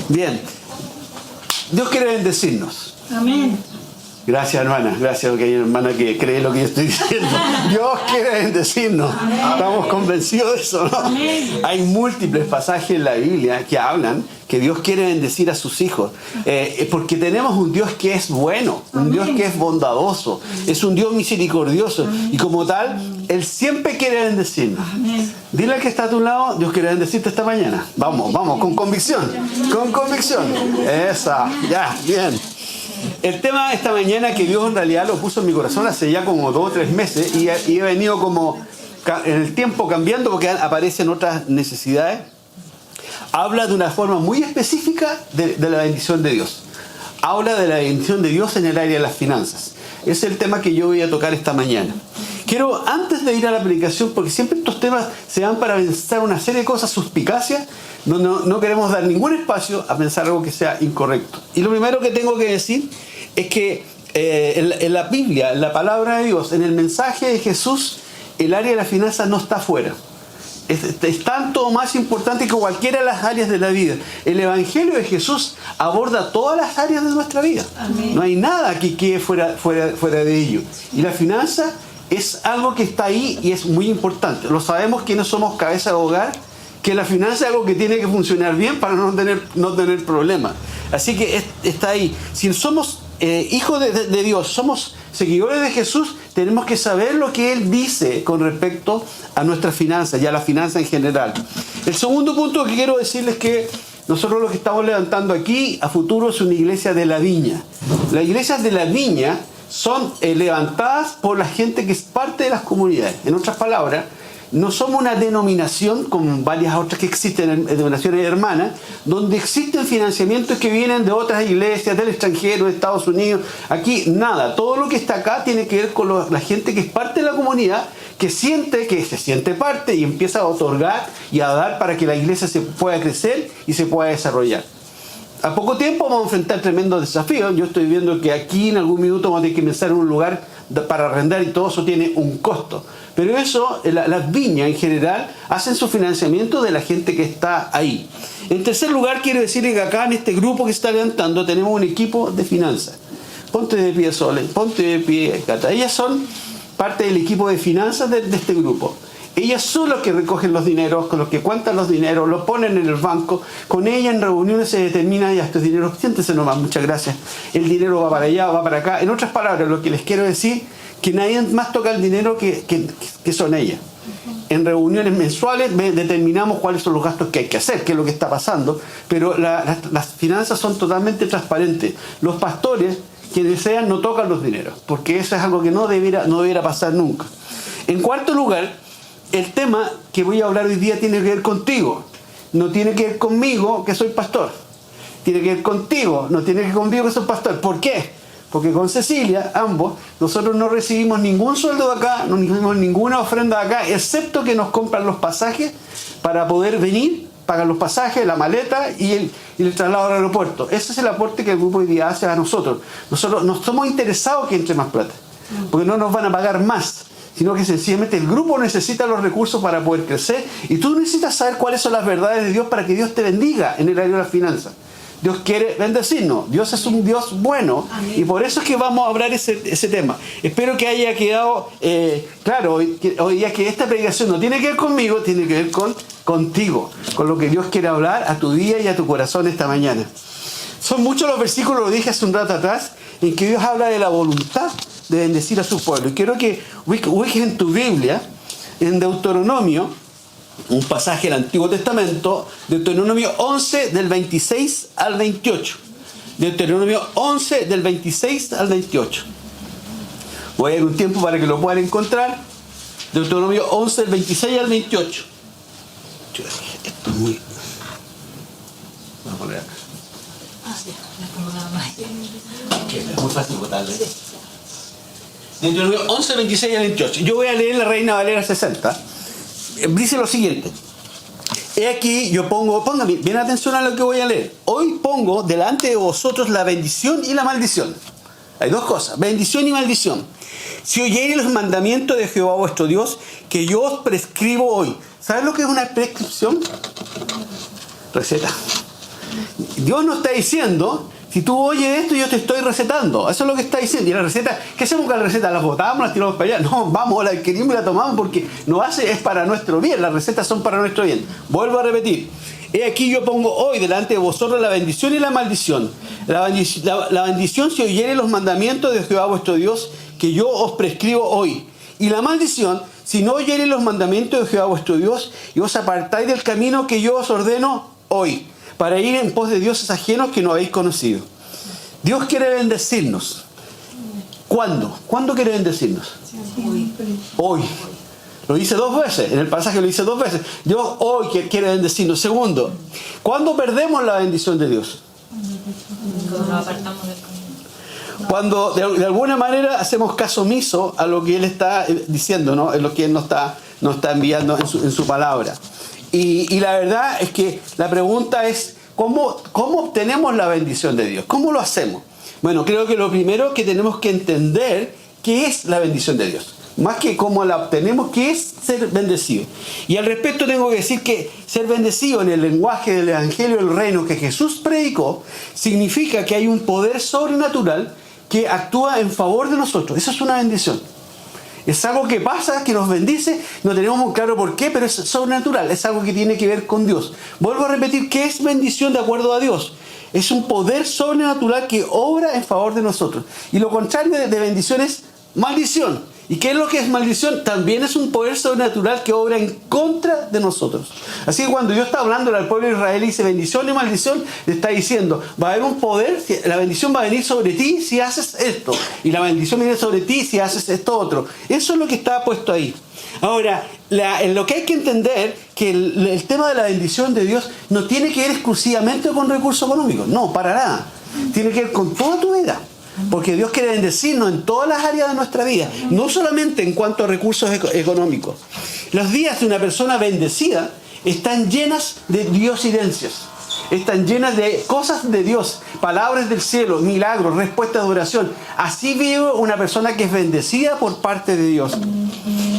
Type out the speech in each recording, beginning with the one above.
Bien. Dios quiere bendecirnos. Amén. Gracias, hermana. Gracias, porque hay una hermana que cree lo que yo estoy diciendo. Dios quiere bendecirnos. Amén. Estamos convencidos de eso, ¿no? Amén. Hay múltiples pasajes en la Biblia que hablan que Dios quiere bendecir a sus hijos. Porque tenemos un Dios que es bueno, un Dios que es bondadoso, es un Dios misericordioso. Y como tal, Él siempre quiere bendecirnos. Amén. Dile al que está a tu lado, Dios quiere bendecirte esta mañana. Vamos, con convicción. Con convicción. Esa, ya, bien. El tema de esta mañana que Dios en realidad lo puso en mi corazón hace ya como 2 o 3 meses y he venido como en el tiempo cambiando porque aparecen otras necesidades. Habla de una forma muy específica de la bendición de Dios. Habla de la bendición de Dios en el área de las finanzas. Ese es el tema que yo voy a tocar esta mañana. Quiero, antes de ir a la predicación, porque siempre estos temas se van para pensar una serie de cosas suspicacias, no queremos dar ningún espacio a pensar algo que sea incorrecto. Y lo primero que tengo que decir es que en la Biblia, en la palabra de Dios, en el mensaje de Jesús, el área de las finanzas no está afuera. Es tanto más importante que cualquiera de las áreas de la vida. El Evangelio de Jesús aborda todas las áreas de nuestra vida. Amén. No hay nada que quede fuera de ello. Y la finanza es algo que está ahí y es muy importante. Lo sabemos quienes somos cabeza de hogar, que la finanza es algo que tiene que funcionar bien para no tener problemas. Así que está ahí. Si somos hijos de Dios, somos seguidores de Jesús, tenemos que saber lo que Él dice con respecto a nuestras finanzas y a la finanza en general. El segundo punto que quiero decirles es que nosotros lo que estamos levantando aquí a futuro es una iglesia de la viña. Las iglesias de la viña son levantadas por la gente que es parte de las comunidades. En otras palabras, no somos una denominación como varias otras que existen, denominaciones hermanas, donde existen financiamientos que vienen de otras iglesias, del extranjero, de Estados Unidos. Aquí nada, todo lo que está acá tiene que ver con la gente que es parte de la comunidad, que se siente parte y empieza a otorgar y a dar para que la iglesia se pueda crecer y se pueda desarrollar. A poco tiempo vamos a enfrentar tremendos desafíos. Yo estoy viendo que aquí en algún minuto vamos a tener que pensar en un lugar para arrendar y todo eso tiene un costo. Pero eso, las viñas en general, hacen su financiamiento de la gente que está ahí. En tercer lugar, quiero decirle que acá en este grupo que se está levantando tenemos un equipo de finanzas. Ponte de pie, Sole, ponte de pie, Cata. Ellas son parte del equipo de finanzas de este grupo. Ellas son los que recogen los dineros, con los que cuentan los dineros, los ponen en el banco. Con ellas en reuniones se determina, ya estos dineros, siéntese nomás, muchas gracias. El dinero va para allá, va para acá. En otras palabras, lo que les quiero decir, que nadie más toca el dinero que son ellas. En reuniones mensuales determinamos cuáles son los gastos que hay que hacer, qué es lo que está pasando, pero las finanzas son totalmente transparentes. Los pastores, quienes sean, no tocan los dineros, porque eso es algo que no debiera pasar nunca. En cuarto lugar, el tema que voy a hablar hoy día tiene que ver contigo. No tiene que ver conmigo, que soy pastor. Tiene que ver contigo, no tiene que ver conmigo, que soy pastor. ¿Por qué? Porque con Cecilia, ambos, nosotros no recibimos ningún sueldo de acá, no recibimos ninguna ofrenda de acá, excepto que nos compran los pasajes para poder venir, pagan los pasajes, la maleta y el traslado al aeropuerto. Ese es el aporte que el grupo hoy día hace a nosotros. Nosotros no somos interesados que entre más plata, porque no nos van a pagar más, sino que sencillamente el grupo necesita los recursos para poder crecer y tú necesitas saber cuáles son las verdades de Dios para que Dios te bendiga en el área de las finanzas. Dios quiere bendecirnos, Dios es un Dios bueno. Amén. Y por eso es que vamos a hablar ese tema. Espero que haya quedado claro hoy día que esta predicación no tiene que ver conmigo, tiene que ver contigo, con lo que Dios quiere hablar a tu día y a tu corazón esta mañana. Son muchos los versículos, lo dije hace un rato atrás, en que Dios habla de la voluntad de bendecir a su pueblo. Y quiero que ubiques en tu Biblia, en Deuteronomio, un pasaje del Antiguo Testamento, Deuteronomio 11 del 26 al 28. Deuteronomio 11 del 26 al 28. Voy a dar un tiempo para que lo puedan encontrar. Deuteronomio 11 del 26 al 28. Esto es muy... Vamos a poner acá. Es muy fácil botarle. Deuteronomio 11, 26 al 28. Yo voy a leer la Reina Valera 60. Dice lo siguiente. He aquí, yo pongan bien atención a lo que voy a leer. Hoy pongo delante de vosotros la bendición y la maldición. Hay dos cosas, bendición y maldición. Si oyereis los mandamientos de Jehová vuestro Dios, que yo os prescribo hoy. ¿Sabes lo que es una prescripción? Receta. Dios no está diciendo, si tú oyes esto, yo te estoy recetando. Eso es lo que está diciendo. Y la receta, ¿qué hacemos con la receta? ¿La botamos, la tiramos para allá? No, vamos, la adquirimos y la tomamos porque es para nuestro bien. Las recetas son para nuestro bien. Vuelvo a repetir. He aquí yo pongo hoy delante de vosotros la bendición y la maldición. La bendición si oyere los mandamientos de Jehová vuestro Dios, que yo os prescribo hoy. Y la maldición si no oyere los mandamientos de Jehová vuestro Dios, y os apartáis del camino que yo os ordeno hoy, para ir en pos de dioses ajenos que no habéis conocido. Dios quiere bendecirnos. ¿Cuándo? ¿Cuándo quiere bendecirnos? Hoy. Lo dice 2 veces. En el pasaje lo dice 2 veces. Dios hoy quiere bendecirnos. Segundo, ¿cuándo perdemos la bendición de Dios? Cuando nos apartamos del camino. Cuando de alguna manera hacemos caso omiso a lo que Él está diciendo, ¿no? En lo que Él nos está enviando en su palabra. Y la verdad es que la pregunta es, ¿cómo obtenemos la bendición de Dios? ¿Cómo lo hacemos? Bueno, creo que lo primero que tenemos que entender qué es la bendición de Dios. Más que cómo la obtenemos, qué es ser bendecido. Y al respecto tengo que decir que ser bendecido en el lenguaje del Evangelio del Reino que Jesús predicó, significa que hay un poder sobrenatural que actúa en favor de nosotros. Eso es una bendición. Es algo que pasa, que nos bendice, no tenemos muy claro por qué, pero es sobrenatural, es algo que tiene que ver con Dios. Vuelvo a repetir, ¿qué es bendición de acuerdo a Dios? Es un poder sobrenatural que obra en favor de nosotros. Y lo contrario de bendición es maldición. ¿Y qué es lo que es maldición? También es un poder sobrenatural que obra en contra de nosotros. Así que cuando Dios está hablando al pueblo de Israel y dice bendición y maldición, le está diciendo, va a haber un poder, la bendición va a venir sobre ti si haces esto, y la bendición viene sobre ti si haces esto otro. Eso es lo que está puesto ahí. Ahora, lo que hay que entender, que el tema de la bendición de Dios no tiene que ver exclusivamente con recursos económicos, no, para nada. Tiene que ver con toda tu vida. Porque Dios quiere bendecirnos en todas las áreas de nuestra vida, no solamente en cuanto a recursos económicos. Los días de una persona bendecida están llenas de diosidencias, están llenas de cosas de Dios, palabras del cielo, milagros, respuestas de oración. Así vive una persona que es bendecida por parte de Dios.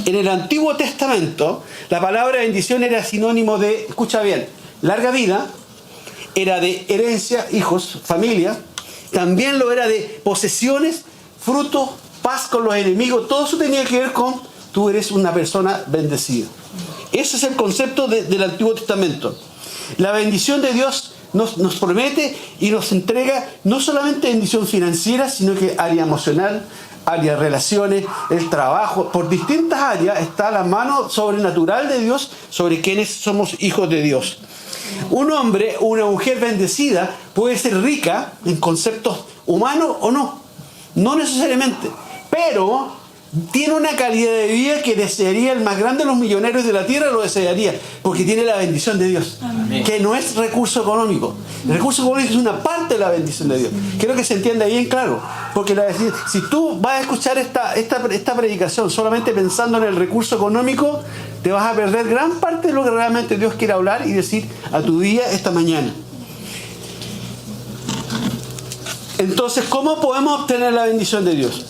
En el Antiguo Testamento, la palabra bendición era sinónimo de, escucha bien, larga vida, era de herencia, hijos, familia. También lo era de posesiones, frutos, paz con los enemigos. Todo eso tenía que ver con tú eres una persona bendecida. Ese es el concepto del Antiguo Testamento. La bendición de Dios nos promete y nos entrega no solamente bendición financiera, sino que área emocional, área de relaciones, el trabajo. Por distintas áreas está la mano sobrenatural de Dios sobre quienes somos hijos de Dios. Un hombre o una mujer bendecida puede ser rica en conceptos humanos o no. No necesariamente. Pero tiene una calidad de vida que desearía el más grande de los millonarios de la tierra, lo desearía. Porque tiene la bendición de Dios. Amén. Que no es recurso económico. El recurso económico es una parte de la bendición de Dios. Quiero que se entienda bien claro. Porque si tú vas a escuchar esta predicación solamente pensando en el recurso económico, te vas a perder gran parte de lo que realmente Dios quiere hablar y decir a tu día esta mañana. Entonces, ¿cómo podemos obtener la bendición de Dios?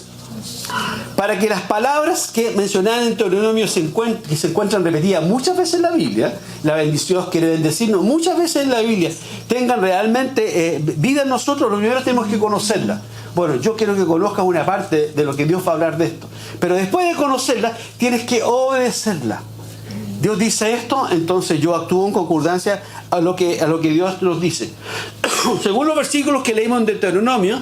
Para que las palabras que mencionadas en Deuteronomio que se encuentran repetidas muchas veces en la Biblia, la bendición quiere bendecirnos muchas veces en la Biblia, tengan realmente vida en nosotros, lo primero tenemos que conocerla. Bueno, yo quiero que conozcas una parte de lo que Dios va a hablar de esto. Pero después de conocerla, tienes que obedecerla. Dios dice esto, entonces yo actúo en concordancia a lo que Dios nos dice. Según los versículos que leímos en Deuteronomio,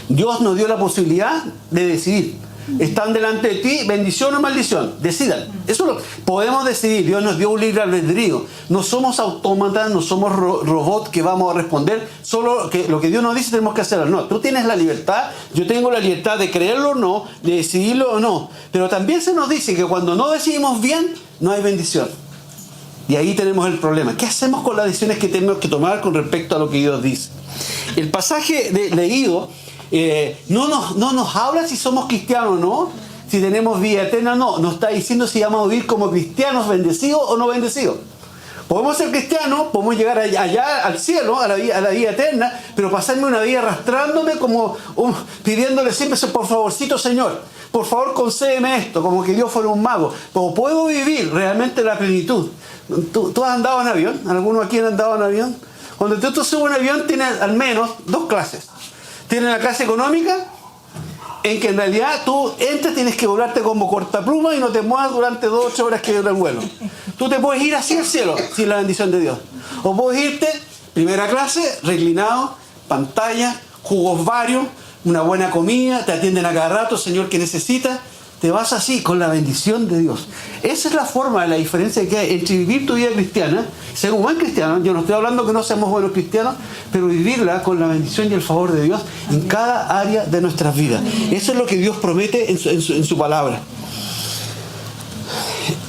Dios nos dio la posibilidad de decidir. Están delante de ti, bendición o maldición. Decidan. Eso lo podemos decidir. Dios nos dio un libre albedrío. No somos autómatas, no somos robots que vamos a responder. Solo que lo que Dios nos dice tenemos que hacerlo. No, tú tienes la libertad, yo tengo la libertad de creerlo o no, de decidirlo o no. Pero también se nos dice que cuando no decidimos bien, no hay bendición. Y ahí tenemos el problema. ¿Qué hacemos con las decisiones que tenemos que tomar con respecto a lo que Dios dice? El pasaje leído no nos habla si somos cristianos o no, si tenemos vida eterna o no. Nos está diciendo si vamos a vivir como cristianos bendecidos o no bendecidos. Podemos ser cristianos, podemos llegar allá al cielo, a la vida eterna, pero pasarme una vida arrastrándome como pidiéndole siempre, por favorcito Señor, por favor concédeme esto, como que Dios fuera un mago. Pero puedo vivir realmente la plenitud. ¿Tú has andado en avión? ¿Alguno aquí ha andado en avión? Cuando tú subes un avión tienes al menos dos clases. Tienes la clase económica, en que en realidad tú entras, tienes que volarte como cortapluma y no te muevas durante 2 o 8 horas que dura el vuelo. Tú te puedes ir así al cielo, sin la bendición de Dios. O puedes irte, primera clase, reclinado, pantalla, jugos varios, una buena comida, te atienden a cada rato, Señor, que necesitas. Te vas así, con la bendición de Dios. Esa es la forma, la diferencia que hay entre vivir tu vida cristiana, ser un buen cristiano. Yo no estoy hablando que no seamos buenos cristianos, pero vivirla con la bendición y el favor de Dios en cada área de nuestras vidas. Eso es lo que Dios promete en su palabra.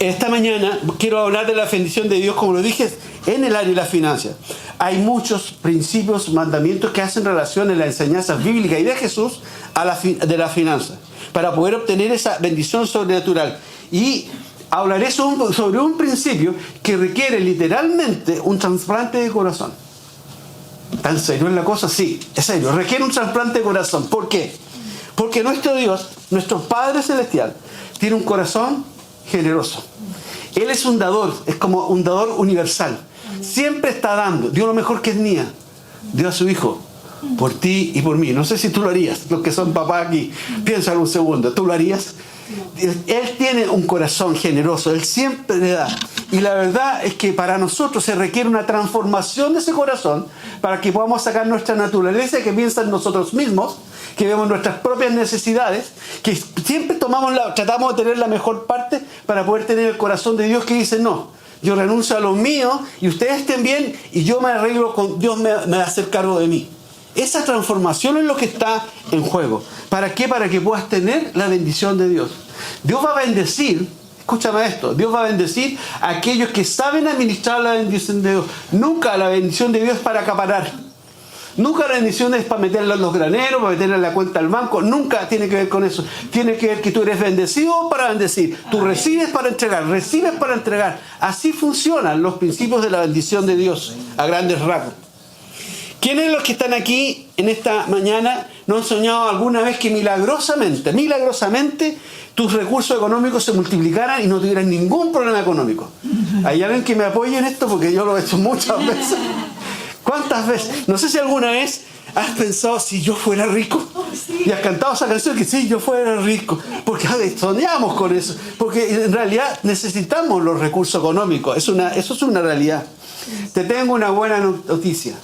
Esta mañana quiero hablar de la bendición de Dios, como lo dije, en el área de las finanzas. Hay muchos principios, mandamientos que hacen relación en la enseñanza bíblica y de Jesús de la finanza, para poder obtener esa bendición sobrenatural. Y hablaré sobre un principio que requiere literalmente un trasplante de corazón. ¿Tan serio es la cosa? Sí, es serio. Requiere un trasplante de corazón. ¿Por qué? Porque nuestro Dios, nuestro Padre Celestial, tiene un corazón generoso. Él es un dador, es como un dador universal. Siempre está dando. Dio lo mejor que tenía. Dio a su Hijo por ti y por mí. No sé si tú lo harías. Los que son papás aquí, piénsalo un segundo. ¿Tú lo harías? Él tiene un corazón generoso. Él siempre le da. Y la verdad es que para nosotros se requiere una transformación de ese corazón para que podamos sacar nuestra naturaleza que piensa en nosotros mismos, que vemos nuestras propias necesidades, que siempre tratamos de tener la mejor parte para poder tener el corazón de Dios que dice no. Yo renuncio a lo mío y ustedes estén bien y yo me arreglo con Dios, me va a hacer cargo de mí. Esa transformación es lo que está en juego. ¿Para qué? Para que puedas tener la bendición de Dios. Dios va a bendecir, escúchame esto, Dios va a bendecir a aquellos que saben administrar la bendición de Dios. Nunca la bendición de Dios es para acaparar. Nunca la bendición es para meterla en los graneros, para meterla en la cuenta del banco. Nunca tiene que ver con eso. Tiene que ver que tú eres bendecido para bendecir. Tú recibes para entregar, recibes para entregar. Así funcionan los principios de la bendición de Dios a grandes rasgos. ¿Quiénes los que están aquí en esta mañana no han soñado alguna vez que milagrosamente tus recursos económicos se multiplicaran y no tuvieran ningún problema económico? ¿Hay alguien que me apoye en esto? Porque yo lo he hecho muchas veces. ¿Cuántas veces? No sé si alguna vez has pensado si yo fuera rico. Y has cantado esa canción que sí, yo fuera rico. Porque soñamos con eso. Porque en realidad necesitamos los recursos económicos. Eso es una realidad. Te tengo una buena noticia.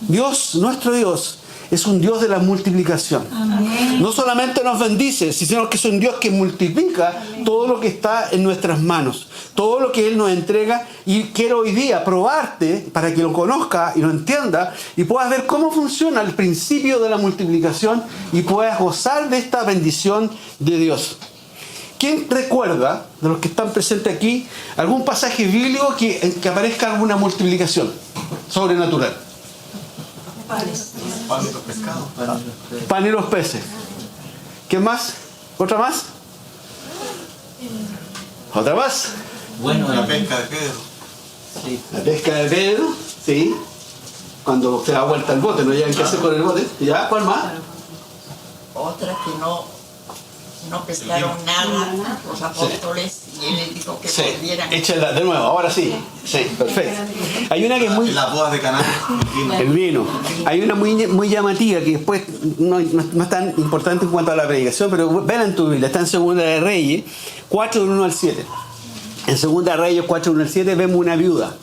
Dios, nuestro Dios, es un Dios de la multiplicación. Amén. No solamente nos bendice, sino que es un Dios que multiplica todo lo que está en nuestras manos, todo lo que Él nos entrega. Y quiero hoy día probarte para que lo conozcas y lo entiendas y puedas ver cómo funciona el principio de la multiplicación y puedas gozar de esta bendición de Dios. ¿Quién recuerda, de los que están presentes aquí, algún pasaje bíblico que aparezca alguna multiplicación sobrenatural? Pan y los pescados. Pan y los peces. ¿Qué más? ¿Otra más? ¿Otra más? Bueno, la pesca de Pedro. Sí. La pesca de Pedro, sí. Cuando se da vuelta el bote, no llegan qué hacer con el bote. ¿Ya? ¿Cuál más? Otras que no pescaron nada, los apóstoles, y él les dijo que volvieran. Échala de nuevo, ahora sí. Sí, perfecto. Hay una que es muy... Las bodas de Caná. El vino. Hay una muy llamativa que después no es tan importante en cuanto a la predicación, pero vela en tu Biblia, está en Segunda de Reyes 4, del 1 al 7. En Segunda de Reyes 4, del 1 al 7 vemos una viuda.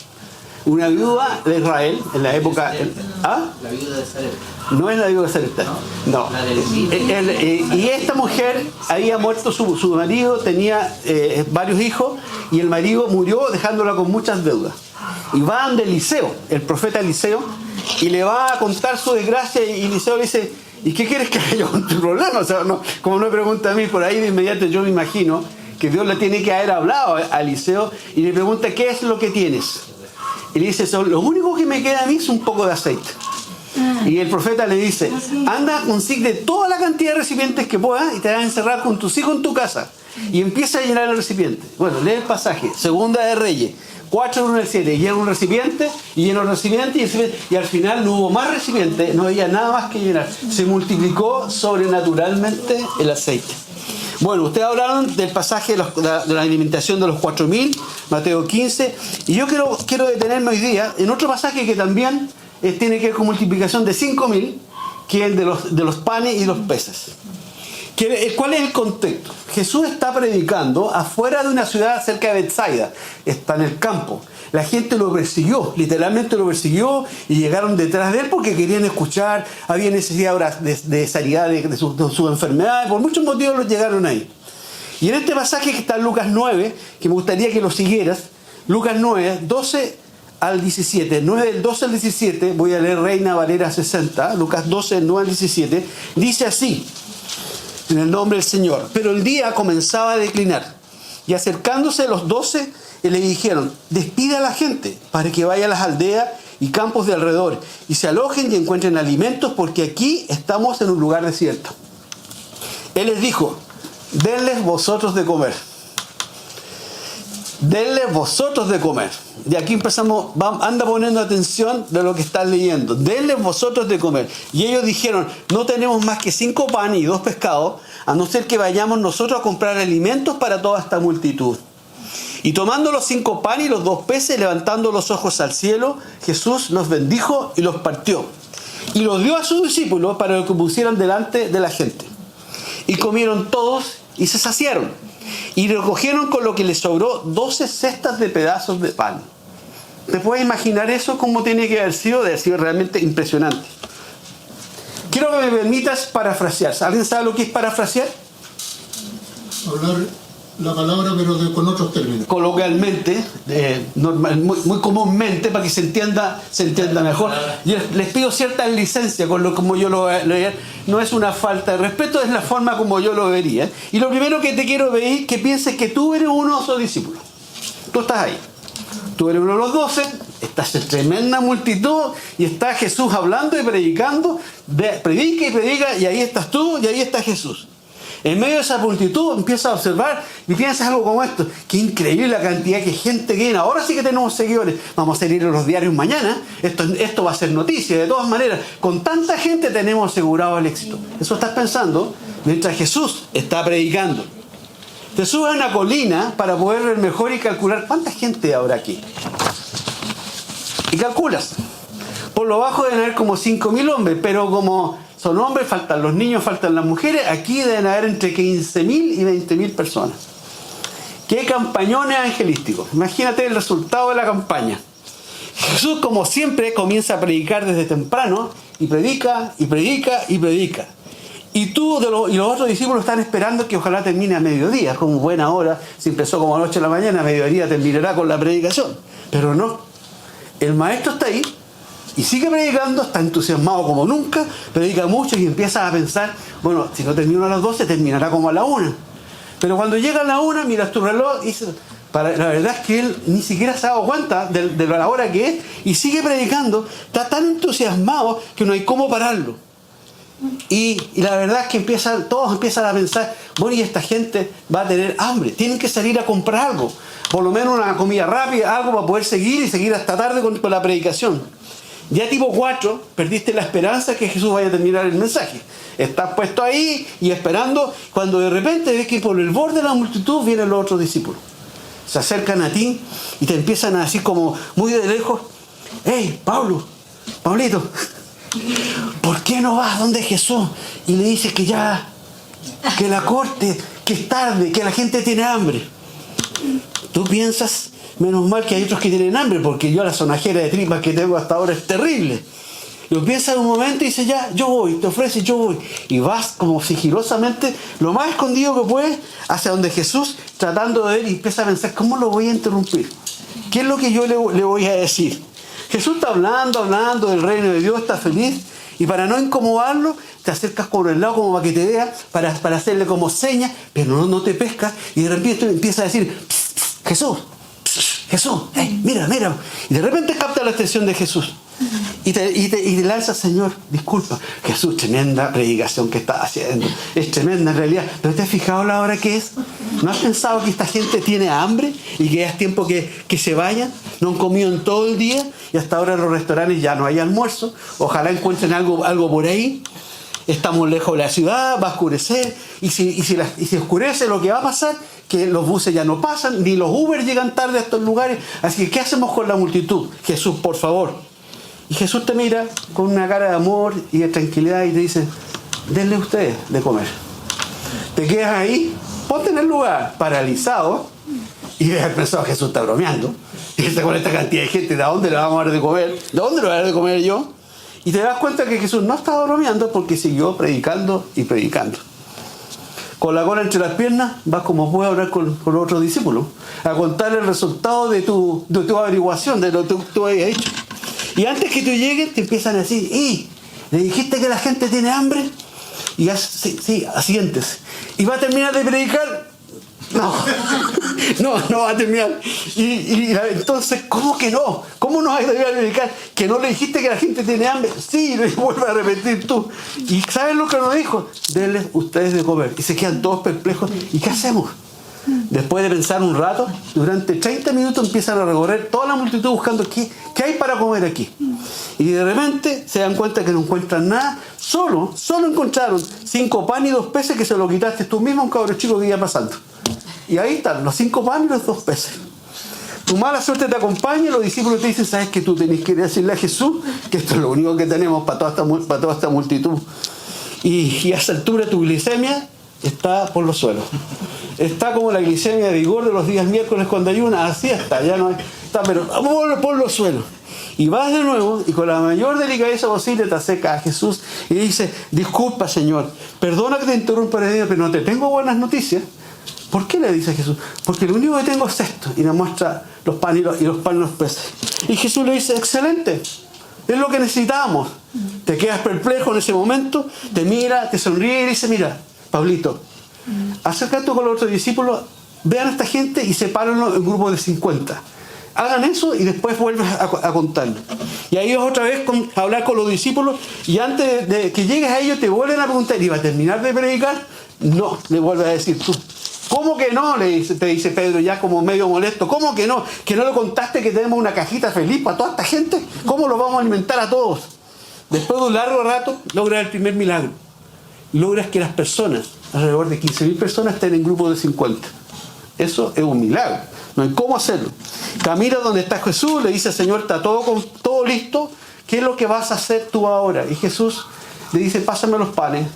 Una viuda de Israel en la época... ¿Ah? La viuda de Sarepta. No es la viuda de Sarepta. No. Y esta mujer había muerto su marido, tenía varios hijos y el marido murió dejándola con muchas deudas. Y va donde Eliseo, el profeta Eliseo, y le va a contar su desgracia y Eliseo le dice, ¿y qué quieres que haga yo con tu problema? O sea, no, como no me pregunta a mí, por ahí de inmediato yo me imagino que Dios le tiene que haber hablado a Eliseo y le pregunta, ¿qué es lo que tienes? Y le dice, lo único que me queda a mí es un poco de aceite. Y el profeta le dice, anda, consigue toda la cantidad de recipientes que puedas y te vas a encerrar con tus hijos en tu casa. Y empieza a llenar el recipiente. Bueno, lee el pasaje, Segunda de Reyes, 4, 1 al 7. Llena un recipiente y llena un recipiente y al final no hubo más recipiente, no había nada más que llenar. Se multiplicó sobrenaturalmente el aceite. Bueno, ustedes hablaron del pasaje de la alimentación de los 4.000, Mateo 15, y yo quiero detenerme hoy día en otro pasaje que también tiene que ver con multiplicación de 5.000, que es de los panes y los peces. ¿Cuál es el contexto? Jesús está predicando afuera de una ciudad cerca de Betsaida, está en el campo. La gente lo persiguió, literalmente lo persiguió, y llegaron detrás de él porque querían escuchar, había necesidad ahora de sanidad de su enfermedad, por muchos motivos los llegaron ahí. Y en este pasaje que está en Lucas 9, que me gustaría que lo siguieras, Lucas 9, 12 al 17, 9 del 12 al 17, voy a leer Reina Valera 60, Lucas 12, 9 al 17, dice así, en el nombre del Señor: pero el día comenzaba a declinar, y acercándose los 12, le dijeron: despida a la gente para que vaya a las aldeas y campos de alrededor, y se alojen y encuentren alimentos, porque aquí estamos en un lugar desierto. Él les dijo: denles vosotros de comer. Denles vosotros de comer. De aquí empezamos, anda poniendo atención de lo que estás leyendo. Denles vosotros de comer. Y ellos dijeron: no tenemos más que 5 panes y 2 pescados, a no ser que vayamos nosotros a comprar alimentos para toda esta multitud. Y tomando los 5 panes y los 2 peces, levantando los ojos al cielo, Jesús los bendijo y los partió. Y los dio a sus discípulos para que pusieran delante de la gente. Y comieron todos y se saciaron. Y recogieron con lo que les sobró 12 cestas de pedazos de pan. ¿Te puedes imaginar eso? ¿Cómo tiene que haber sido? Debe haber sido realmente impresionante. Quiero que me permitas parafrasear. ¿Alguien sabe lo que es parafrasear? Hablar la palabra pero con otros términos. Coloquialmente, muy comúnmente, para que se entienda mejor. Yo les pido cierta licencia como yo lo leer. No es una falta de respeto, es la forma como yo lo vería. Y lo primero que te quiero pedir, que pienses que tú eres uno de esos discípulos. Tú estás ahí. Tú eres uno de los 12, estás en tremenda multitud y está Jesús hablando y predicando. Predica y predica, y ahí estás tú y ahí está Jesús. En medio de esa multitud empiezas a observar y piensas algo como esto: qué increíble la cantidad de gente que viene. Ahora sí que tenemos seguidores. Vamos a salir en los diarios mañana. Esto va a ser noticia. De todas maneras, con tanta gente tenemos asegurado el éxito. Eso estás pensando mientras Jesús está predicando. Te subes a una colina para poder ver mejor y calcular cuánta gente habrá aquí. Y calculas. Por lo bajo deben haber como 5.000 hombres, pero como son hombres, faltan los niños, faltan las mujeres, aquí deben haber entre 15.000 y 20.000 personas. ¡Qué campañones evangelísticos! Imagínate el resultado de la campaña. Jesús, como siempre, comienza a predicar desde temprano, y predica, y predica, y predica. Y los otros discípulos están esperando que ojalá termine a mediodía, como buena hora. Si empezó como a las 8 de la mañana, a mediodía terminará con la predicación. Pero no. El maestro está ahí y sigue predicando, está entusiasmado como nunca, predica mucho y empieza a pensar: bueno, si no termino a las 12, terminará como a la 1. Pero cuando llega a la 1, miras tu reloj y dices: la verdad es que él ni siquiera se ha dado cuenta de la hora que es, y sigue predicando. Está tan entusiasmado que no hay cómo pararlo. Y la verdad es que todos empiezan a pensar: bueno, y esta gente va a tener hambre, tienen que salir a comprar algo, por lo menos una comida rápida, algo para poder seguir hasta tarde con la predicación. Ya tipo 4, perdiste la esperanza que Jesús vaya a terminar el mensaje. Estás puesto ahí y esperando, cuando de repente ves que por el borde de la multitud vienen los otros discípulos. Se acercan a ti y te empiezan a decir como muy de lejos: hey, Pablito, ¿por qué no vas donde Jesús y le dices que la corte, que es tarde, que la gente tiene hambre? Tú piensas: menos mal que hay otros que tienen hambre, porque yo la sonajera de tripas que tengo hasta ahora es terrible. Lo piensas un momento y dices: ya, yo voy, te ofreces, yo voy. Y vas como sigilosamente, lo más escondido que puedes, hacia donde Jesús, tratando de ver, y empiezas a pensar: ¿cómo lo voy a interrumpir? ¿Qué es lo que yo le voy a decir? Jesús está hablando del reino de Dios, está feliz, y para no incomodarlo, te acercas por el lado como para que te vea, para hacerle como señas, pero no te pescas, y de repente empiezas a decir: pss, pss, Jesús, hey, mira. Y de repente capta la atención de Jesús. Y te lanza: Señor, disculpa. Jesús, tremenda predicación que estás haciendo. Es tremenda en realidad. ¿Pero te has fijado la hora que es? ¿No has pensado que esta gente tiene hambre y que ya es tiempo que se vayan? No han comido en todo el día y hasta ahora en los restaurantes ya no hay almuerzo. Ojalá encuentren algo por ahí. Estamos lejos de la ciudad, va a oscurecer. Y si oscurece, lo que va a pasar, que los buses ya no pasan, ni los Uber llegan tarde a estos lugares. Así que, ¿qué hacemos con la multitud? Jesús, por favor. Y Jesús te mira con una cara de amor y de tranquilidad y te dice, denle ustedes de comer. Te quedas ahí, ponte en el lugar, paralizado, y has pensado, Jesús está bromeando. Y está con esta cantidad de gente, ¿de dónde le vamos a dar de comer? ¿De dónde le voy a dar de comer yo? Y te das cuenta que Jesús no estaba bromeando porque siguió predicando y predicando. Con la cola entre las piernas, vas como puedes hablar con otros discípulos, a contar el resultado de tu averiguación, de lo que tú habías hecho. Y antes que tú llegues, te empiezan a decir, ¿y le dijiste que la gente tiene hambre? Y sí, asientes. ¿Y va a terminar de predicar? No va a terminar. Y entonces, ¿cómo que no? ¿Cómo no vas a terminar de predicar? ¿Que no le dijiste que la gente tiene hambre? Sí, lo vuelve a repetir tú. ¿Y sabes lo que nos dijo? Denles ustedes de comer. Y se quedan todos perplejos. ¿Y qué hacemos? Después de pensar un rato, durante 30 minutos empiezan a recorrer toda la multitud buscando qué hay para comer aquí. Y de repente se dan cuenta que no encuentran nada. Solo encontraron 5 panes y 2 peces que se lo quitaste tú mismo a un cabro chico que iba pasando. Y ahí están, los 5 panes y los 2 peces. Tu mala suerte te acompaña y los discípulos te dicen, ¿sabes que tú tenés que decirle a Jesús que esto es lo único que tenemos para toda esta multitud? Y a esa altura tu glicemia está por los suelos. Está como la glicemia de vigor de los días miércoles cuando hay una, así está, ya no hay, está, pero por los suelos. Y vas de nuevo y con la mayor delicadeza posible te acercas a Jesús y dices, disculpa Señor, perdona que te interrumpa, pero no te tengo buenas noticias. ¿Por qué le dice Jesús? Porque lo único que tengo es esto. Y le muestra los panes y los peces. Y Jesús le dice, excelente, es lo que necesitábamos. Te quedas perplejo en ese momento, te mira, te sonríe y dice, mira, Pablito, acércate con los otros discípulos, vean a esta gente y sepárenlo en grupos de 50. Hagan eso y después vuelves a contarlo. Y ahí vas otra vez a hablar con los discípulos y antes de que llegues a ellos te vuelven a preguntar, ¿y va a terminar de predicar? No, le vuelves a decir tú. ¿Cómo que no? Te dice Pedro ya como medio molesto. ¿Cómo que no? ¿Que no le contaste que tenemos una cajita feliz para toda esta gente? ¿Cómo los vamos a alimentar a todos? Después de un largo rato logras el primer milagro. Logras que las personas, alrededor de 15.000 personas, estén en grupos de 50. Eso es un milagro. No hay cómo hacerlo. Camina donde está Jesús, le dice, Señor, está todo listo. ¿Qué es lo que vas a hacer tú ahora? Y Jesús le dice, pásame los panes,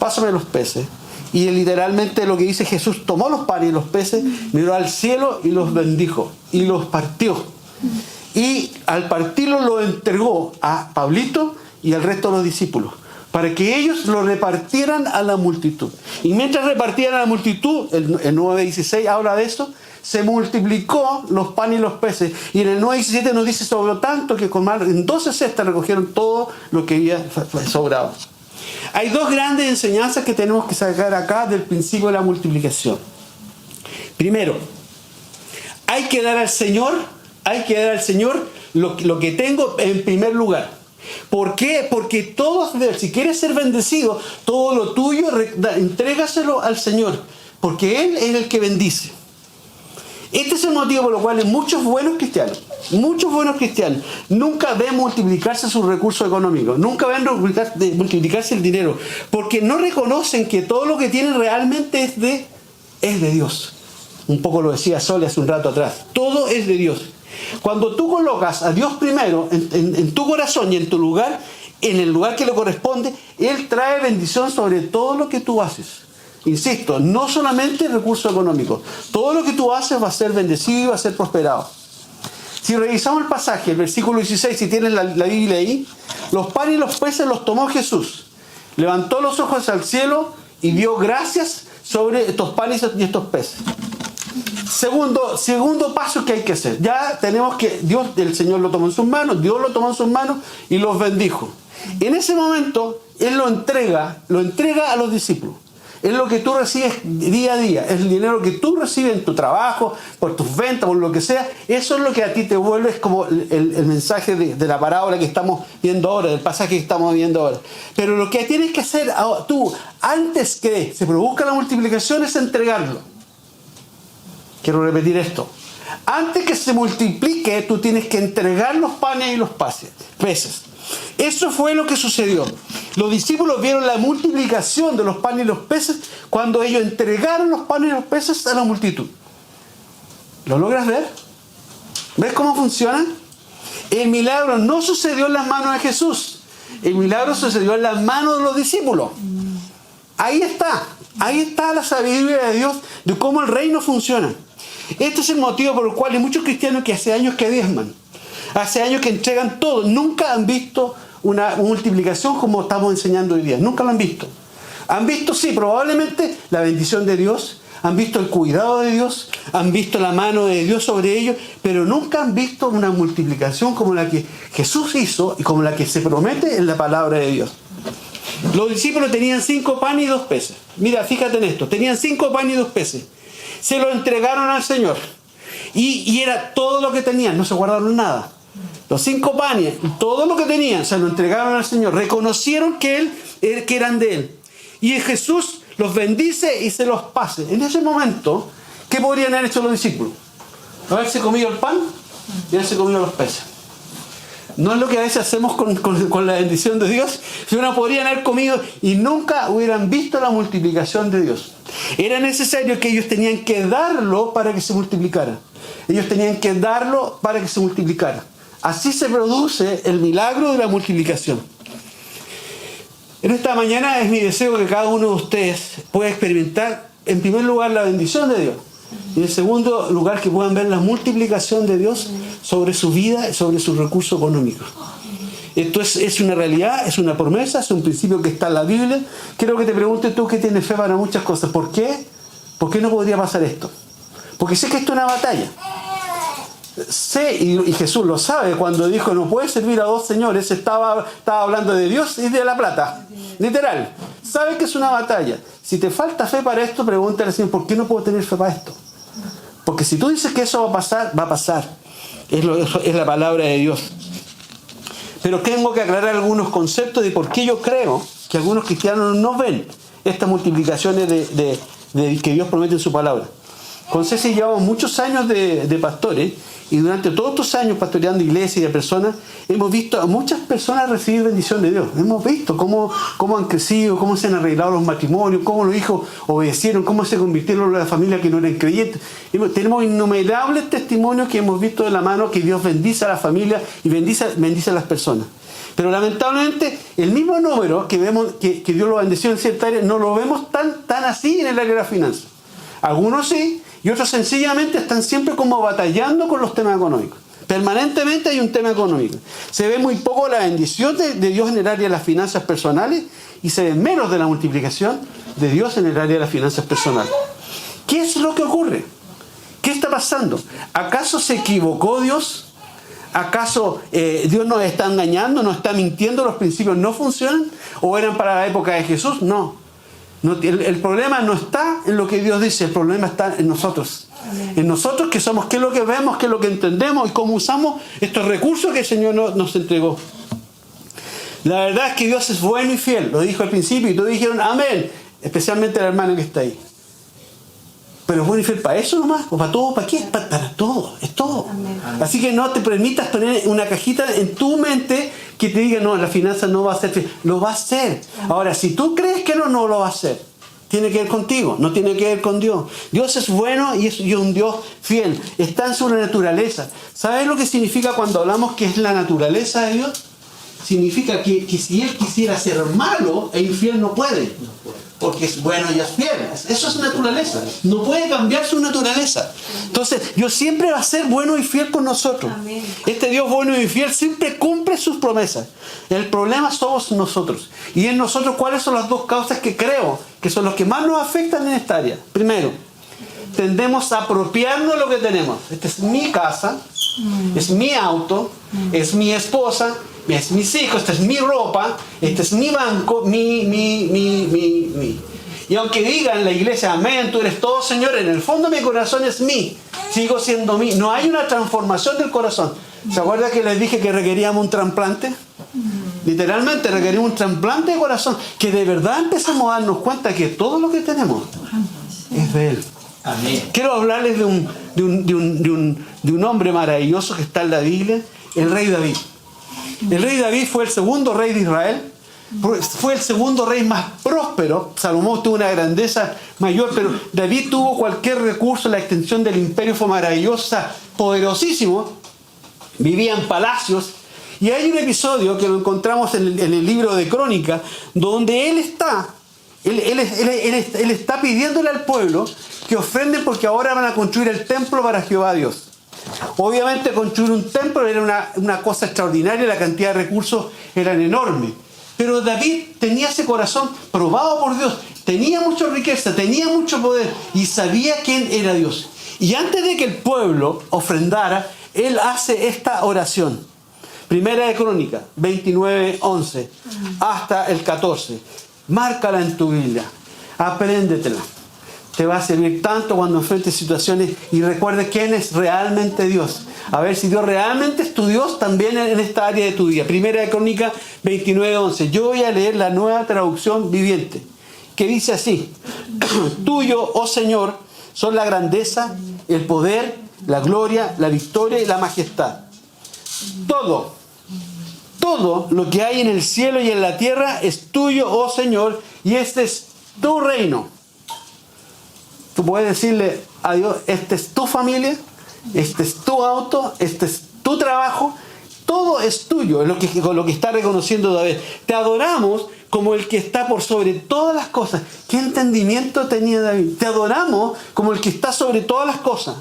pásame los peces. Y literalmente lo que dice Jesús, tomó los panes y los peces, miró al cielo y los bendijo y los partió. Y al partirlos lo entregó a Pablito y al resto de los discípulos, para que ellos lo repartieran a la multitud. Y mientras repartían a la multitud, el 9:16 habla de eso, se multiplicó los panes y los peces. Y en el 9:17 nos dice, sobró tanto que en 12 cestas recogieron todo lo que había sobrado. Hay 2 grandes enseñanzas que tenemos que sacar acá del principio de la multiplicación. Primero, hay que dar al Señor lo que tengo en primer lugar. ¿Por qué? Porque si quieres ser bendecido, todo lo tuyo, entrégaselo al Señor, porque Él es el que bendice. Este es el motivo por el cual muchos buenos cristianos nunca ven multiplicarse sus recursos económicos, nunca ven multiplicarse el dinero, porque no reconocen que todo lo que tienen realmente es de Dios. Un poco lo decía Sole hace un rato atrás. Todo es de Dios. Cuando tú colocas a Dios primero en tu corazón y en tu lugar, en el lugar que le corresponde, Él trae bendición sobre todo lo que tú haces. Insisto, no solamente recursos económicos. Todo lo que tú haces va a ser bendecido y va a ser prosperado. Si revisamos el pasaje, el versículo 16, si tienes la Biblia ahí, los panes y los peces los tomó Jesús. Levantó los ojos al cielo y dio gracias sobre estos panes y estos peces. Segundo paso que hay que hacer. Ya tenemos que el Señor lo tomó en sus manos, Dios lo tomó en sus manos y los bendijo. En ese momento, Él lo entrega a los discípulos. Es lo que tú recibes día a día. Es el dinero que tú recibes en tu trabajo, por tus ventas, por lo que sea. Eso es lo que a ti te vuelve, es como el mensaje de la parábola que estamos viendo ahora, del pasaje que estamos viendo ahora. Pero lo que tienes que hacer tú, antes que se produzca la multiplicación, es entregarlo. Quiero repetir esto. Antes que se multiplique, tú tienes que entregar los panes y los peces. Eso fue lo que sucedió. Los discípulos vieron la multiplicación de los panes y los peces cuando ellos entregaron los panes y los peces a la multitud. ¿Lo logras ver? ¿Ves cómo funciona? El milagro no sucedió en las manos de Jesús. El milagro sucedió en las manos de los discípulos. Ahí está la sabiduría de Dios de cómo el reino funciona. Este es el motivo por el cual hay muchos cristianos que hace años que diezman, hace años que entregan todo, nunca han visto una multiplicación como estamos enseñando hoy día. Nunca lo han visto. Han visto, sí, probablemente la bendición de Dios, han visto el cuidado de Dios, han visto la mano de Dios sobre ellos, pero nunca han visto una multiplicación como la que Jesús hizo y como la que se promete en la palabra de Dios. Los discípulos tenían 5 panes y 2 peces. Mira, fíjate en esto. Tenían 5 panes y 2 peces. Se lo entregaron al Señor. Y era todo lo que tenían. No se guardaron nada. Los 5 panes, todo lo que tenían, se lo entregaron al Señor. Reconocieron que eran de Él. Y Jesús los bendice y se los pase. En ese momento, ¿qué podrían haber hecho los discípulos? ¿Haberse comido el pan y haberse comido los peces? No es lo que a veces hacemos con la bendición de Dios. Si uno podrían haber comido y nunca hubieran visto la multiplicación de Dios. Era necesario que ellos tenían que darlo para que se multiplicara. Ellos tenían que darlo para que se multiplicara. Así se produce el milagro de la multiplicación. En esta mañana es mi deseo que cada uno de ustedes pueda experimentar, en primer lugar, la bendición de Dios. Y en segundo lugar, que puedan ver la multiplicación de Dios sobre su vida y sobre sus recursos económicos. Esto es una realidad, es una promesa, es un principio que está en la Biblia. Quiero que te preguntes tú que tienes fe para muchas cosas. ¿Por qué? ¿Por qué no podría pasar esto? Porque sé que esto es una batalla. Sé, y Jesús lo sabe, cuando dijo no puedes servir a 2 señores, estaba hablando de Dios y de la plata. Literal. Sabe que es una batalla. Si te falta fe para esto, pregúntale al Señor, ¿por qué no puedo tener fe para esto? Porque si tú dices que eso va a pasar, va a pasar. Es la palabra de Dios. Pero tengo que aclarar algunos conceptos de por qué yo creo que algunos cristianos no ven estas multiplicaciones de que Dios promete en su palabra. Con Ceci llevamos muchos años de pastores y durante todos estos años pastoreando iglesias y de personas hemos visto a muchas personas recibir bendición de Dios. Hemos visto cómo han crecido, cómo se han arreglado los matrimonios, cómo los hijos obedecieron, cómo se convirtieron en la familia que no eran creyentes. Tenemos innumerables testimonios que hemos visto de la mano que Dios bendice a la familia y bendice a las personas. Pero lamentablemente el mismo número que vemos que Dios lo bendició en cierta área no lo vemos tan así en el área de la finanza. Algunos sí, y otros sencillamente están siempre como batallando con los temas económicos. Permanentemente hay un tema económico. Se ve muy poco la bendición de Dios en el área de las finanzas personales y se ve menos de la multiplicación de Dios en el área de las finanzas personales. ¿Qué es lo que ocurre? ¿Qué está pasando? ¿Acaso se equivocó Dios? ¿Acaso Dios nos está engañando, nos está mintiendo, los principios no funcionan? ¿O eran para la época de Jesús? No. El problema no está en lo que Dios dice, el problema está en nosotros. Amén. En nosotros que somos, qué es lo que vemos, qué es lo que entendemos y cómo usamos estos recursos que el Señor nos entregó. La verdad es que Dios es bueno y fiel, lo dijo al principio y todos dijeron amén, especialmente el hermano que está ahí. Pero es bueno y fiel para eso nomás, o para todo, ¿para qué? Para todo, es todo. Amén. Así que no te permitas poner una cajita en tu mente que te diga, no, la finanza no va a ser fiel. Lo va a hacer. Ahora, si tú crees que no lo va a hacer, tiene que ver contigo, no tiene que ver con Dios. Dios es bueno y es un Dios fiel. Está en su naturaleza. ¿Sabes lo que significa cuando hablamos que es la naturaleza de Dios? Significa que si Él quisiera ser malo e infiel no puede. Porque es bueno y es fiel. Eso es naturaleza. No puede cambiar su naturaleza. Entonces, Dios siempre va a ser bueno y fiel con nosotros. Amén. Este Dios bueno y fiel siempre cumple sus promesas. El problema somos nosotros. Y en nosotros, ¿cuáles son las 2 causas que creo que son los que más nos afectan en esta área? Primero, tendemos a apropiarnos de lo que tenemos. Esta es mi casa, es mi auto, es mi esposa, es mis hijos, esta es mi ropa, este es mi banco, mi. Y aunque digan en la iglesia, amén, tú eres todo Señor, en el fondo mi corazón es mí, sigo siendo mí. No hay una transformación del corazón. ¿Se acuerdan que les dije que requeríamos un trasplante? Literalmente requerimos un trasplante de corazón, que de verdad empecemos a darnos cuenta que todo lo que tenemos es de Él. Amén. Quiero hablarles de un hombre maravilloso que está en la Biblia, el rey David. El rey David fue el segundo rey de Israel, fue el segundo rey más próspero. Salomón tuvo una grandeza mayor, pero David tuvo cualquier recurso, la extensión del imperio fue maravillosa, poderosísimo. vivía en palacios. Y hay un episodio que lo encontramos en el libro de Crónicas, donde él está pidiéndole al pueblo que ofrenden porque ahora van a construir el templo para Jehová Dios. Obviamente construir un templo era una cosa extraordinaria, la cantidad de recursos eran enormes. Pero David tenía ese corazón probado por Dios, tenía mucha riqueza, tenía mucho poder y sabía quién era Dios. Y antes de que el pueblo ofrendara, él hace esta oración. Primera de Crónicas, 29:11 hasta el 14. Márcala en tu Biblia, apréndetela. Te va a servir tanto cuando enfrentes situaciones y recuerde quién es realmente Dios. A ver si Dios realmente es tu Dios también en esta área de tu vida. Primera de Crónicas 29:11. Yo voy a leer la Nueva Traducción Viviente, que dice así: Tuyo, oh Señor, son la grandeza, el poder, la gloria, la victoria y la majestad. Todo lo que hay en el cielo y en la tierra es tuyo, oh Señor, y este es tu reino. Tú puedes decirle a Dios, esta es tu familia, este es tu auto, este es tu trabajo, todo es tuyo, es lo que está reconociendo David. Te adoramos como el que está por sobre todas las cosas. ¿Qué entendimiento tenía David? Te adoramos como el que está sobre todas las cosas.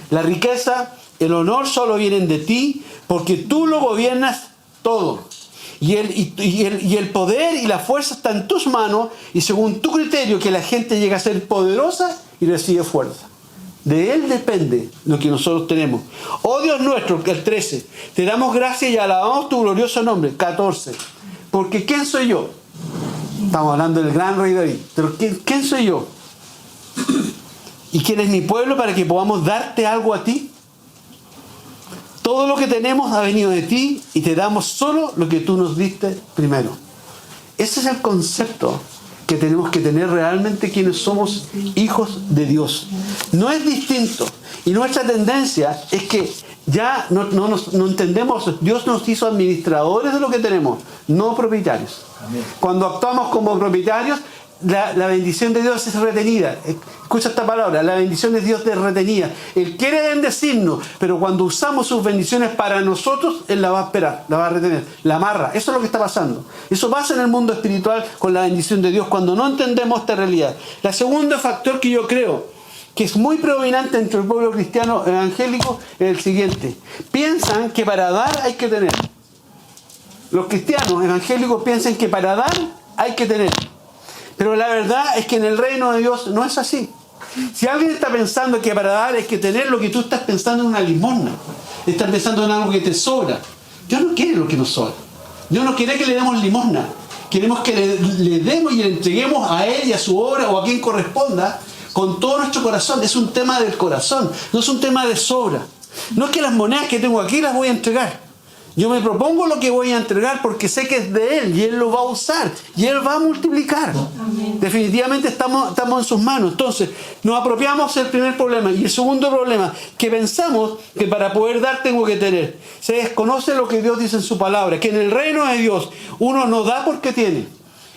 La riqueza, el honor solo vienen de ti, porque tú lo gobiernas todo. Y el poder y la fuerza están en tus manos, y según tu criterio que la gente llegue a ser poderosa y recibe fuerza. De Él depende lo que nosotros tenemos. Oh Dios nuestro, el 13, te damos gracias y alabamos tu glorioso nombre. 14, porque ¿quién soy yo? Estamos hablando del gran rey David. Pero ¿quién soy yo? ¿Y quién es mi pueblo para que podamos darte algo a ti? Todo lo que tenemos ha venido de ti y te damos solo lo que tú nos diste primero. Ese es el concepto que tenemos que tener realmente quienes somos hijos de Dios. No es distinto. Y nuestra tendencia es que ya no entendemos. Dios nos hizo administradores de lo que tenemos, no propietarios. Amén. Cuando actuamos como propietarios, la bendición de Dios es retenida. Escucha esta palabra, la bendición de Dios es retenida. Él quiere bendecirnos, pero cuando usamos sus bendiciones para nosotros, Él la va a esperar, la va a retener, la amarra. Eso es lo que está pasando. Eso pasa en el mundo espiritual con la bendición de Dios cuando no entendemos esta realidad. El segundo factor que yo creo que es muy predominante entre el pueblo cristiano evangélico es el siguiente: piensan que para dar hay que tener. Los cristianos evangélicos piensan que para dar hay que tener. Pero la verdad es que en el reino de Dios no es así. Si alguien está pensando que para dar hay que tener, lo que tú estás pensando en una limosna. Estás pensando en algo que te sobra. Dios no quiere lo que nos sobra. Dios no quiere que le demos limosna. Queremos que le demos y le entreguemos a Él y a su obra o a quien corresponda con todo nuestro corazón. Es un tema del corazón, no es un tema de sobra. No es que las monedas que tengo aquí las voy a entregar. Yo me propongo lo que voy a entregar porque sé que es de Él y Él lo va a usar y Él va a multiplicar. Amén. Definitivamente estamos en sus manos. Entonces, nos apropiamos del primer problema. Y el segundo problema, que pensamos que para poder dar tengo que tener. Se desconoce lo que Dios dice en su palabra, que en el reino de Dios uno no da porque tiene.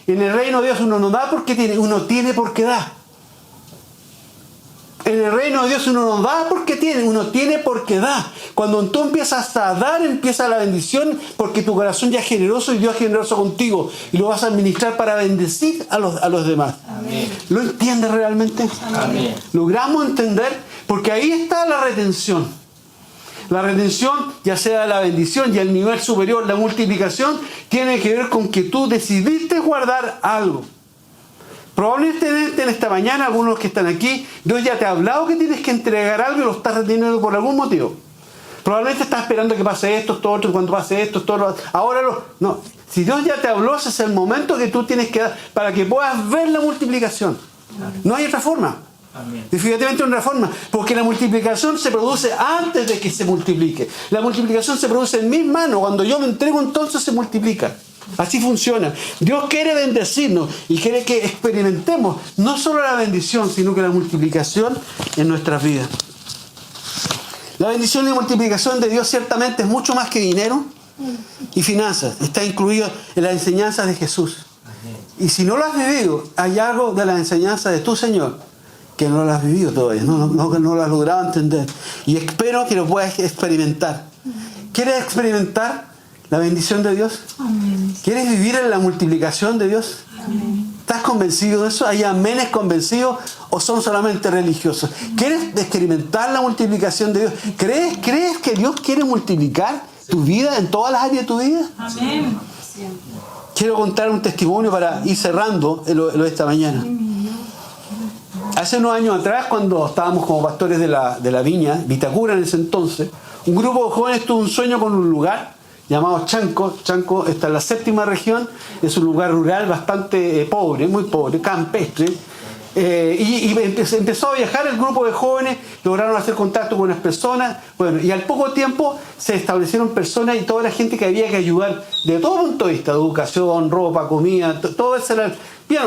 En el reino de Dios uno no da porque tiene, uno tiene porque da. En el reino de Dios uno no da porque tiene, uno tiene porque da. Cuando tú empiezas a dar, empieza la bendición porque tu corazón ya es generoso y Dios es generoso contigo. Y lo vas a administrar para bendecir a los demás. Amén. ¿Lo entiendes realmente? Amén. Logramos entender porque ahí está la retención. La retención, ya sea la bendición y el nivel superior, la multiplicación, tiene que ver con que tú decidiste guardar algo. Probablemente en esta mañana, algunos que están aquí, Dios ya te ha hablado que tienes que entregar algo y lo estás reteniendo por algún motivo. Probablemente estás esperando que pase esto, esto, otro, cuando pase esto, esto, ahora no. Si Dios ya te habló, ese es el momento que tú tienes que dar para que puedas ver la multiplicación. No hay otra forma. Amén. Definitivamente una forma, porque la multiplicación se produce antes de que se multiplique. La multiplicación se produce en mis manos. Cuando yo me entrego, entonces se multiplica. Así funciona. Dios quiere bendecirnos y quiere que experimentemos no solo la bendición, sino que la multiplicación en nuestras vidas. La bendición y multiplicación de Dios ciertamente es mucho más que dinero y finanzas. Está incluido en las enseñanzas de Jesús. Y si no lo has vivido, hay algo de la enseñanza de tu Señor que no lo has vivido todavía, no lo has logrado entender. Y espero que lo puedas experimentar. ¿Quieres experimentar la bendición de Dios? Amén. ¿Quieres vivir en la multiplicación de Dios? Amén. ¿Estás convencido de eso? ¿Hay amenes convencidos o son solamente religiosos? ¿Quieres experimentar la multiplicación de Dios? ¿Crees que Dios quiere multiplicar tu vida en todas las áreas de tu vida? Amén. Quiero contar un testimonio para ir cerrando lo de esta mañana. Hace unos años atrás, cuando estábamos como pastores de la viña, Vitacura en ese entonces, un grupo de jóvenes tuvo un sueño con un lugar llamado Chanco. Chanco está en la 7ª región, es un lugar rural bastante pobre, muy pobre, campestre. Y empezó a viajar el grupo de jóvenes, lograron hacer contacto con unas personas, bueno, y al poco tiempo se establecieron personas y toda la gente que había que ayudar de todo punto de vista, educación, ropa, comida, todo eso era... Bien,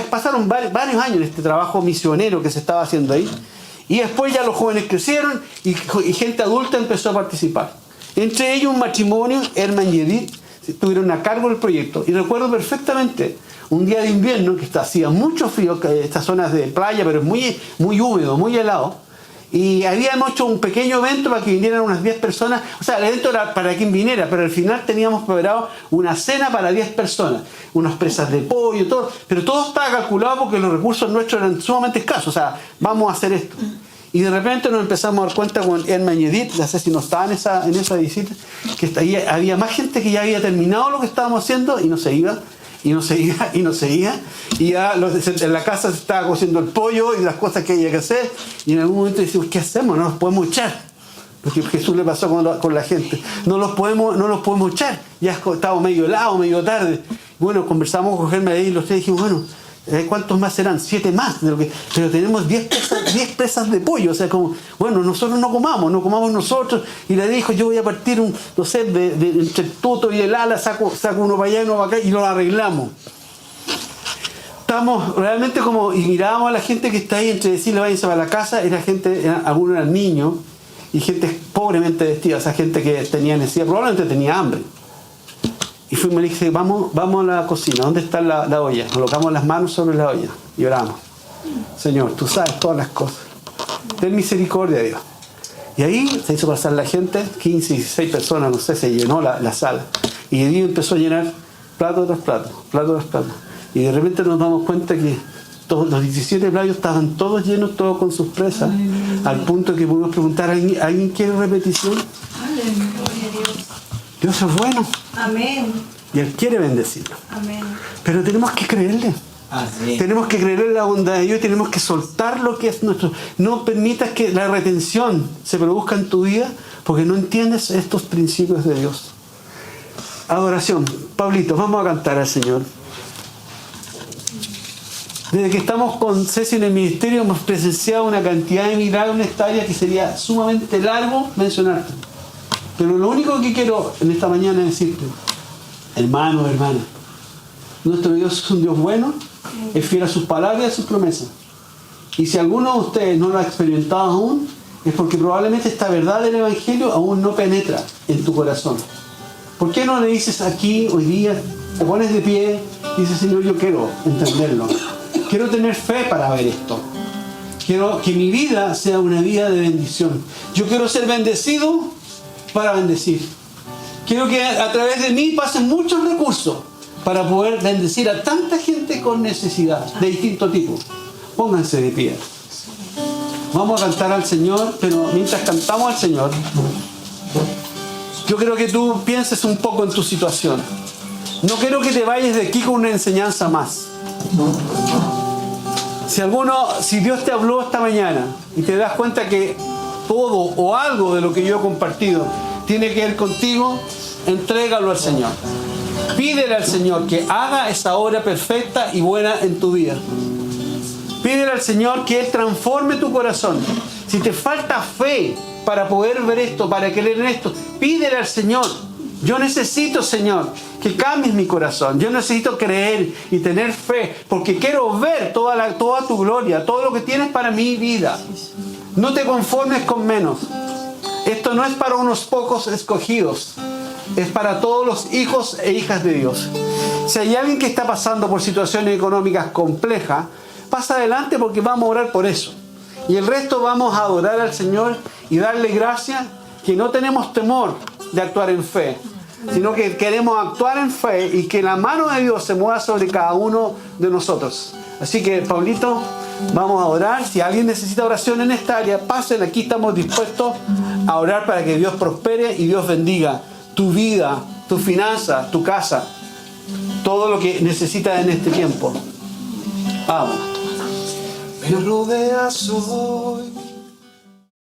pasaron varios años en este trabajo misionero que se estaba haciendo ahí, y después ya los jóvenes crecieron y gente adulta empezó a participar. Entre ellos un matrimonio, Herman y Edith, estuvieron a cargo del proyecto, y recuerdo perfectamente un día de invierno que hacía mucho frío, estas zonas de playa, pero es muy húmedo, muy helado. Y habíamos hecho un pequeño evento para que vinieran unas 10 personas. O sea, el evento era para quien viniera, pero al final teníamos preparado una cena para 10 personas. Unas presas de pollo, todo. Pero todo estaba calculado porque los recursos nuestros eran sumamente escasos. O sea, vamos a hacer esto. Y de repente nos empezamos a dar cuenta con Herman y Edith, no sé si no estaban en esa visita, que había más gente que ya había terminado lo que estábamos haciendo y no se iba. Y no seguía, y ya en la casa se estaba cociendo el pollo y las cosas que había que hacer, y en algún momento decimos, ¿qué hacemos? No nos podemos echar, porque Jesús le pasó con la gente, no los podemos echar, ya estábamos medio helados, medio tarde. Bueno, conversamos con Germán y los tres dijimos, bueno, ¿cuántos más serán? 7 más, pero tenemos 10 presas de pollo, o sea, como, bueno, nosotros no comamos nosotros. Y le dijo, yo voy a partir entre el tuto y el ala, saco uno para allá y uno para acá y lo arreglamos. Estamos realmente y mirábamos a la gente que está ahí, entre decirle váyanse para la casa, algunos eran niños y gente pobremente vestida, o sea, gente que tenía necesidad, probablemente tenía hambre. Y fuimos y le dije, vamos a la cocina, ¿dónde está la olla? Colocamos las manos sobre la olla y oramos. Señor, tú sabes todas las cosas. Ten misericordia, Dios. Y ahí se hizo pasar la gente, 15, 16 personas, no sé, se llenó la sala. Y Dios empezó a llenar plato tras plato, plato tras plato. Y de repente nos damos cuenta que todos los 17 platos estaban todos llenos, todos con sus presas, al punto que pudimos preguntar, ¿alguien quiere repetición? Dios es bueno. Amén. Y Él quiere bendecirnos. Amén. Pero tenemos que creerle. Amén. Tenemos que creerle en la bondad de Dios y tenemos que soltar lo que es nuestro. No permitas que la retención se produzca en tu vida porque no entiendes estos principios de Dios. Adoración. Pablito, vamos a cantar al Señor. Desde que estamos con Ceci en el ministerio hemos presenciado una cantidad de milagros en esta área que sería sumamente largo mencionarte. Pero lo único que quiero en esta mañana es decirte, hermano, hermana, nuestro Dios es un Dios bueno, es fiel a sus palabras y a sus promesas. Y si alguno de ustedes no lo ha experimentado aún, es porque probablemente esta verdad del Evangelio aún no penetra en tu corazón. ¿Por qué no le dices aquí, hoy día, te pones de pie y dices, Señor, yo quiero entenderlo. Quiero tener fe para ver esto. Quiero que mi vida sea una vida de bendición. Yo quiero ser bendecido para bendecir. Quiero que a través de mí pasen muchos recursos para poder bendecir a tanta gente con necesidad de distinto tipo. Pónganse de pie. Vamos a cantar al Señor, pero mientras cantamos al Señor, yo quiero que tú pienses un poco en tu situación. No quiero que te vayas de aquí con una enseñanza más. Si Dios te habló esta mañana y te das cuenta que todo o algo de lo que yo he compartido tiene que ver contigo, entrégalo al Señor. Pídele al Señor que haga esa obra perfecta y buena en tu vida. Pídele al Señor que Él transforme tu corazón. Si te falta fe para poder ver esto, para creer en esto, pídele al Señor. Yo necesito, Señor, que cambies mi corazón. Yo necesito creer y tener fe, porque quiero ver toda tu gloria, todo lo que tienes para mi vida. No te conformes con menos. Esto no es para unos pocos escogidos. Es para todos los hijos e hijas de Dios. Si hay alguien que está pasando por situaciones económicas complejas, pasa adelante porque vamos a orar por eso. Y el resto vamos a adorar al Señor y darle gracias, que no tenemos temor de actuar en fe, sino que queremos actuar en fe y que la mano de Dios se mueva sobre cada uno de nosotros. Así que, Pablito, vamos a orar. Si alguien necesita oración en esta área, pasen. Aquí estamos dispuestos a orar para que Dios prospere y Dios bendiga tu vida, tu finanza, tu casa, todo lo que necesitas en este tiempo. Vamos. Me rodeas hoy